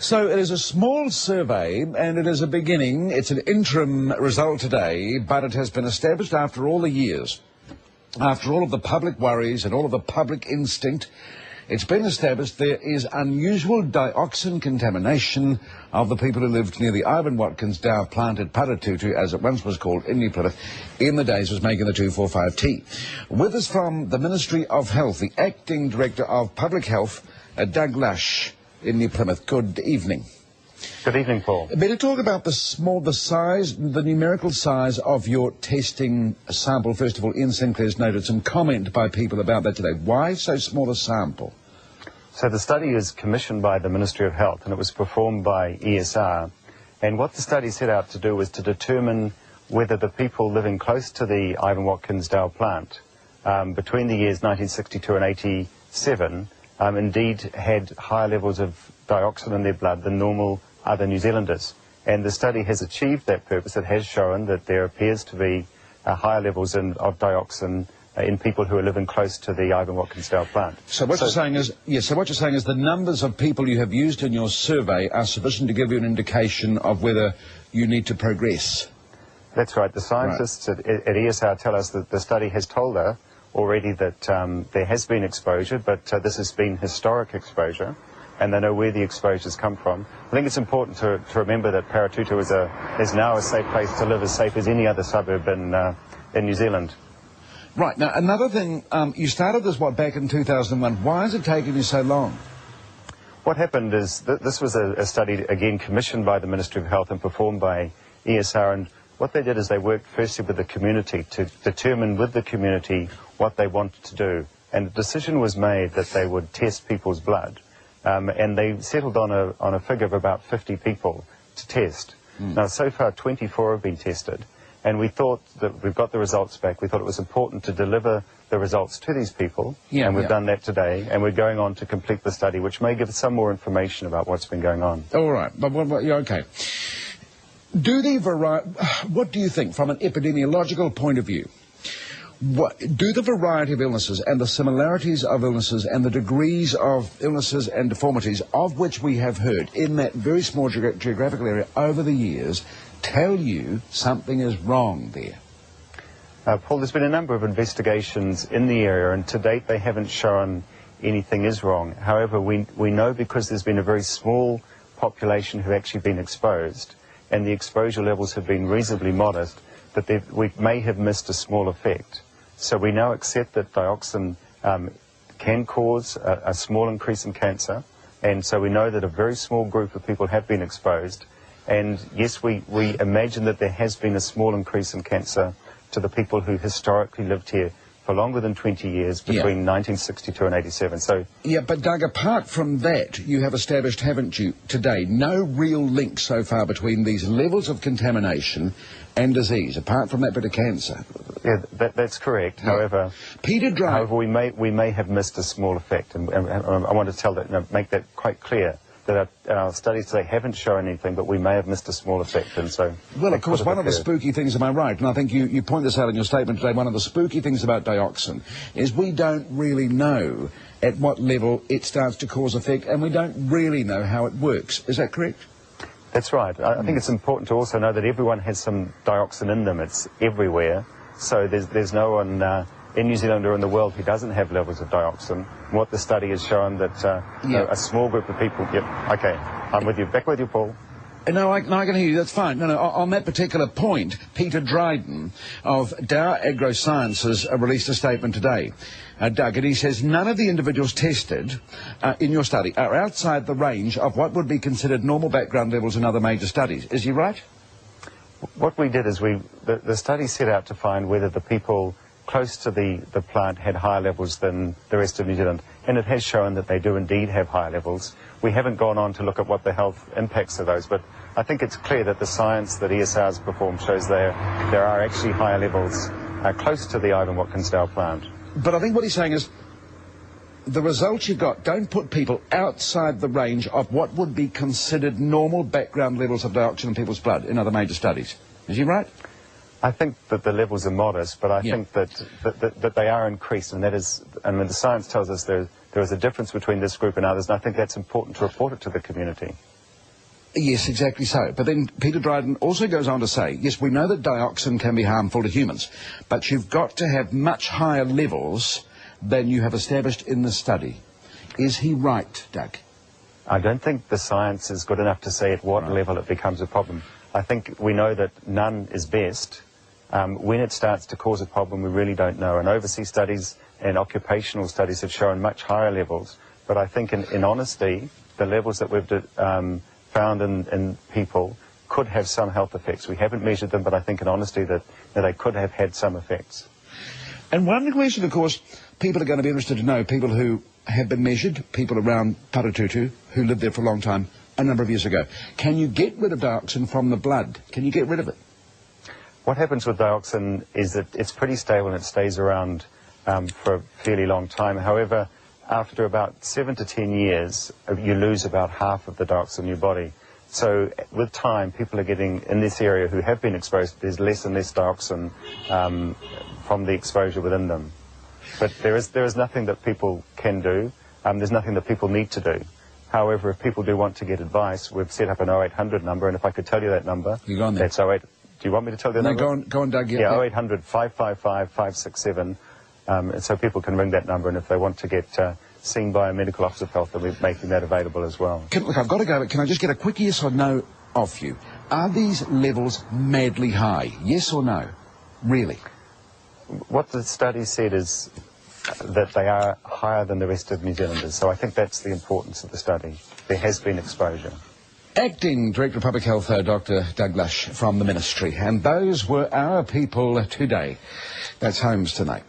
So it is a small survey, and it is a beginning. It's an interim result today, but it has been established after all the years, after all of the public worries and all of the public instinct. It's been established there is unusual dioxin contamination of the people who lived near the Ivan Watkins Dow plant at Paratutu, as it once was called, in New Plymouth, in the days was making the 245T. With us from the Ministry of Health, the Acting Director of Public Health, Doug Lush, in New Plymouth. Good evening. Good evening, Paul. Better talk about the numerical size of your testing sample. First of all, Ian Sinclair's noted some comment by people about that today. Why so small a sample? So the study is commissioned by the Ministry of Health, and it was performed by ESR. And what the study set out to do was to determine whether the people living close to the Ivan Watkins Dow plant between the years 1962 and 87 indeed had higher levels of dioxin in their blood than normal other New Zealanders. And the study has achieved that purpose. It has shown that there appears to be higher levels of dioxin in people who are living close to the Ivan Watkins Dow plant. So what you're saying is, the numbers of people you have used in your survey are sufficient to give you an indication of whether you need to progress. That's right. The scientists at ESR tell us that the study has told her already that there has been exposure, but this has been historic exposure, and they know where the exposures come from. I think it's important to remember that Paratutu is now a safe place to live, as safe as any other suburb in New Zealand. Right. Now, another thing, you started this, back in 2001. Why has it taken you so long? What happened is this was a study, again, commissioned by the Ministry of Health and performed by ESR, and what they did is they worked firstly with the community to determine with the community what they wanted to do. And the decision was made that they would test people's blood. And they settled on a figure of about 50 people to test. Now, so far, 24 have been tested. And we thought that we've got the results back. We thought it was important to deliver the results to these people. And we've done that today. And we're going on to complete the study, which may give us some more information about what's been going on. All right. But okay. What do you think, from an epidemiological point of view? Do the variety of illnesses and the similarities of illnesses and the degrees of illnesses and deformities of which we have heard in that very small geographical area over the years tell you something is wrong there? Paul, there's been a number of investigations in the area, and to date they haven't shown anything is wrong. However, we know, because there's been a very small population who have actually been exposed, and the exposure levels have been reasonably modest, that we may have missed a small effect. So we now accept that dioxin can cause a small increase in cancer, and so we know that a very small group of people have been exposed. And yes, we imagine that there has been a small increase in cancer to the people who historically lived here for longer than 20 years, between 1962 and 87. So, but Doug, apart from that, you have established, haven't you, today, no real link so far between these levels of contamination and disease, apart from that bit of cancer. Yeah, that's correct. However, we may have missed a small effect, and I want to make that quite clear. That our studies today haven't shown anything, but we may have missed a small effect, and so... Well, of course, one of the spooky things, am I right, and I think you point this out in your statement today, one of the spooky things about dioxin is we don't really know at what level it starts to cause effect, and we don't really know how it works. Is that correct? That's right. I think it's important to also know that everyone has some dioxin in them. It's everywhere, so there's no one... in New Zealand or in the world who doesn't have levels of dioxin. What the study has shown that a small group of people... okay, I'm with you. Back with you, Paul. No, I can hear you. That's fine. No, on that particular point, Peter Dryden of Dow AgroSciences released a statement today, Doug, and he says none of the individuals tested in your study are outside the range of what would be considered normal background levels in other major studies. Is he right? What we did is the study set out to find whether the people close to the plant had higher levels than the rest of New Zealand, and it has shown that they do indeed have higher levels. We haven't gone on to look at what the health impacts of those, but I think it's clear that the science that ESR has performed shows there are actually higher levels close to the Ivan Watkins Dow plant. But I think what he's saying is the results you got don't put people outside the range of what would be considered normal background levels of dioxin in people's blood in other major studies. Is he right? I think that the levels are modest, but I think that they are increased, and that is, and the science tells us there is a difference between this group and others, and I think that's important to report it to the community. Yes, exactly so. But then Peter Dryden also goes on to say, yes, we know that dioxin can be harmful to humans, but you've got to have much higher levels than you have established in the study. Is he right, Doug? I don't think the science is good enough to say at what level it becomes a problem. I think we know that none is best. When it starts to cause a problem, we really don't know. And overseas studies and occupational studies have shown much higher levels. But I think in honesty, the levels that we've found in people could have some health effects. We haven't measured them, but I think in honesty that they could have had some effects. And one question, of course, people are going to be interested to know, people who have been measured, people around Paratutu, who lived there for a long time, a number of years ago. Can you get rid of dioxin from the blood? Can you get rid of it? What happens with dioxin is that it's pretty stable and it stays around for a fairly long time. However, after about 7 to 10 years, you lose about half of the dioxin in your body. So with time, people are getting, in this area who have been exposed, there's less and less dioxin from the exposure within them. But there is nothing that people can do. There's nothing that people need to do. However, if people do want to get advice, we've set up an 0800 number, and if I could tell you that number, that's 08. Do you want me to tell you the number? Go on, Doug. Yeah, 0800 555 567. And so people can ring that number, and if they want to get seen by a medical officer of health, then we're making that available as well. Look, I've got to go, but can I just get a quick yes or no off you? Are these levels madly high? Yes or no? Really? What the study said is that they are higher than the rest of New Zealanders, so I think that's the importance of the study. There has been exposure. Acting Director of Public Health, Dr. Doug Lush from the Ministry. And those were our people today. That's Holmes tonight.